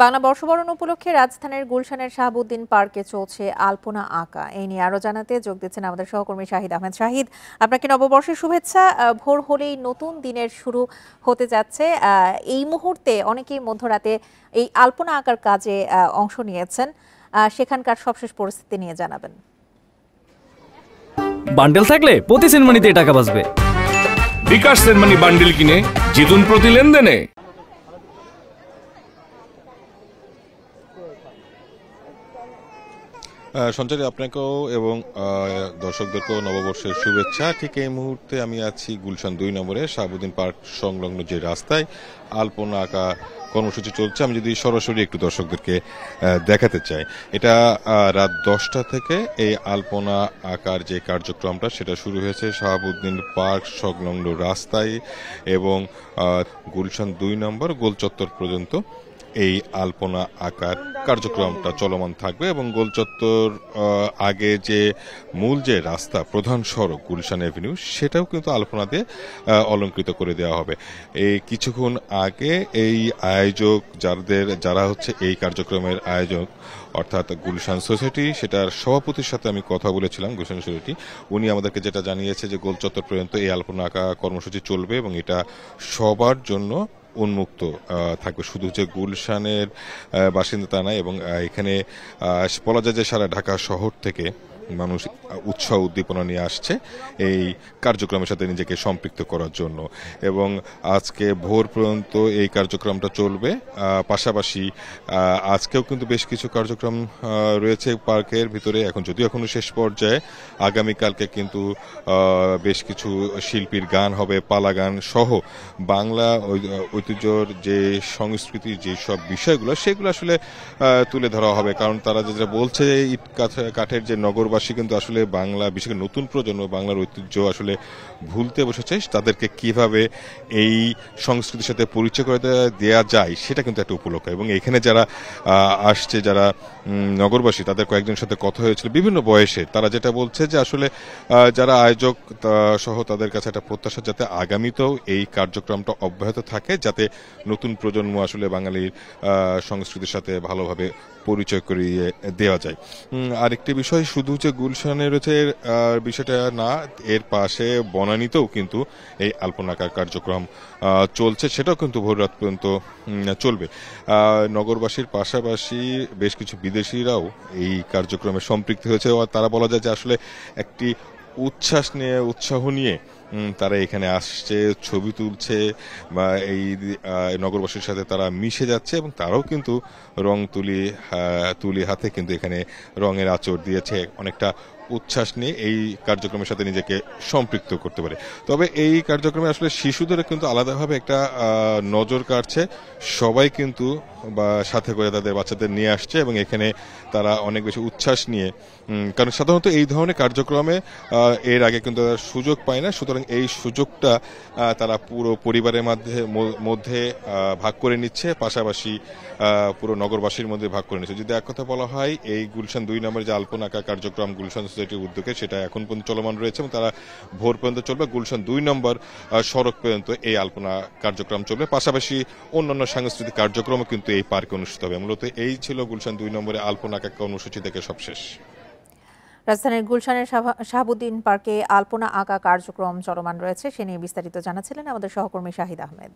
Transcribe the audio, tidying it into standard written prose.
বাংলা বর্ষবরণ উপলক্ষে রাজধানীর গুলশানের শাহাবুদ্দিন পার্কে চলছে আলপনা আঁকা। এই নিয়ে আরো জানাতে যোগ দিচ্ছেন আমাদের সহকর্মী শাহিদ আহমেদ। শাহিদ, আপনাকে নববর্ষের শুভেচ্ছা। ভোর হলেই নতুন দিনের শুরু হতে যাচ্ছে। এই মুহূর্তে অনেকেই মধ্যরাতে এই আলপনা আঁকার কাজে অংশ নিয়েছেন। সেখানকার সবশেষ পরিস্থিতি নিয়ে জানাবেন। বান্ডেল থাকলে প্রতি সেনমানিতে টাকা বাঁচবে। বিকাশ সেনমানি বান্ডেল কিনে জিতুন প্রতি লেনদেনে। সঞ্চারী, আপনাকেও এবং দর্শকদেরকেও নববর্ষের শুভেচ্ছা। ঠিক এই মুহূর্তে আমি আছি গুলশান 2 নম্বরে শাহাবুদ্দিন পার্ক সংলগ্ন যে রাস্তায় আলপনা আঁকা কর্মসূচি চলছে। আমি যদি সরাসরি একটু দর্শকদেরকে দেখাতে চাই, এটা রাত 10টা থেকে এই আলপনা আঁকার যে কার্যক্রমটা সেটা শুরু হয়েছে শাহাবুদ্দিন পার্ক সংলগ্ন রাস্তায় এবং গুলশান 2 নম্বর গোল চত্বর পর্যন্ত এই আলপনা আঁকার কার্যক্রমটা চলমান থাকবে এবং গোলচত্বর আগে যে মূল যে রাস্তা প্রধান সড়ক গুলশান এভিনিউ সেটাও কিন্তু আলপনা দিয়ে অলঙ্কৃত করে দেওয়া হবে। এই কিছুক্ষণ আগে এই আয়োজক যারা হচ্ছে এই কার্যক্রমের আয়োজক অর্থাৎ গুলশান সোসাইটি, সেটার সভাপতির সাথে আমি কথা বলেছিলাম। গুলশান সোসাইটি উনি আমাদেরকে যেটা জানিয়েছে যে গোলচত্বর পর্যন্ত এই আলপনা আঁকা কর্মসূচি চলবে এবং এটা সবার জন্য উন্মুক্ত থাকবে। শুধু যে গুলশানের বাসিন্দা তা নয়, এবং এখানে বলা যায় যে সারা ঢাকা শহর থেকে মানুষ উৎসাহ উদ্দীপনা নিয়ে আসছে এই কার্যক্রমের সাথে নিজেকে সম্পৃক্ত করার জন্য এবং আজকে ভোর পর্যন্ত এই কার্যক্রমটা চলবে। পাশাপাশি আজকেও কিন্তু বেশ কিছু কার্যক্রম রয়েছে পার্কের ভিতরে, এখন যদিও এখনো শেষ পর্যায়ে। আগামীকালকে কিন্তু বেশ কিছু শিল্পীর গান হবে, পালা গান সহ বাংলা ঐতিহ্যর যে সংস্কৃতির যে সব বিষয়গুলো সেগুলো আসলে তুলে ধরা হবে। কারণ তারা যেটা বলছে, ইট কাঠের যে নগরবাসী কিন্তু আসলে বাংলা, বিশেষ করে নতুন প্রজন্ম বাংলার ঐতিহ্য আসলে ভুলতে বসেছে, তাদেরকে কিভাবে এই সংস্কৃতির সাথে পরিচয় করে দেওয়া যায় সেটা কিন্তু একটা উপলক্ষ। এবং এখানে যারা আসছে, যারা নগরবাসী, তাদের কয়েকজনের সাথে কথা হয়েছিল বিভিন্ন বয়সের, তারা যেটা বলছে যে আসলে যারা আয়োজক সহ তাদের কাছে একটা প্রত্যাশা যাতে আগামীতেও এই কার্যক্রমটা অব্যাহত থাকে, যাতে নতুন প্রজন্ম আসলে বাঙালির সংস্কৃতির সাথে ভালোভাবে পরিচয় করিয়ে দেওয়া যায়। আরেকটি বিষয়, শুধু যে গুলশানে রয়েছে বিষয়টা না, এর পাশে বনানীতেও কিন্তু এই আলপনা আঁকার কার্যক্রম চলছে, সেটাও কিন্তু ভোর রাত পর্যন্ত চলবে। নগরবাসীর পাশাপাশি বেশ কিছু বিদেশিরাও এই কার্যক্রমে সম্পৃক্ত হয়েছে। তারা বলা যায় যে আসলে একটি উৎসাহ নিয়ে তারা এখানে আসছে, ছবি তুলছে বা এই নগরবাসীর সাথে তারা মিশে যাচ্ছে এবং তারাও কিন্তু রং তুলি হাতে কিন্তু এখানে রঙের আঁচড় দিয়েছে, অনেকটা উচ্ছ্বাস নিয়ে এই কার্যক্রমের সাথে নিজেকে সম্পৃক্ত করতে পারে। তবে এই কার্যক্রমে আসলে শিশুদের কিন্তু আলাদাভাবে একটা নজর কাড়ছে। সবাই কিন্তু বা সাথে করে তাদের বাচ্চাদের নিয়ে আসছে এবং এখানে তারা অনেক বেশি উচ্ছ্বাস নিয়ে, কারণ সাধারণত এই ধরনের কার্যক্রমে এর আগে কিন্তু তারা সুযোগ পায় না, সুতরাং এই সুযোগটা তারা পুরো পরিবারের মধ্যে ভাগ করে নিচ্ছে, পাশাপাশি পুরো নগরবাসীর মধ্যে ভাগ করে নিচ্ছে। যদি এক কথা বলা হয়, এই গুলশান 2 নম্বর যে আলপনা আঁকা কার্যক্রম গুলশান সোসাইটির উদ্যোগে, সেটা এখন পর্যন্ত চলমান রয়েছে এবং তারা ভোর পর্যন্ত চলবে। গুলশান 2 নম্বর সড়ক পর্যন্ত এই আলপনা কার্যক্রম চলবে, পাশাপাশি অন্যান্য সাংস্কৃতিক কার্যক্রমও কিন্তু এই পার্কে অনুষ্ঠিত হবে। মূলত এই ছিল গুলশান 2 নম্বরে আলপনা আঁকা কর্মসূচি থেকে সবশেষ। রাজধানীর গুলশানের শাহাবুদ্দিন পার্কে আলপনা আঁকা কার্যক্রম চলমান রয়েছে, সে নিয়ে বিস্তারিত জানাচ্ছিলেন আমাদের সহকর্মী শাহিদ আহমেদ।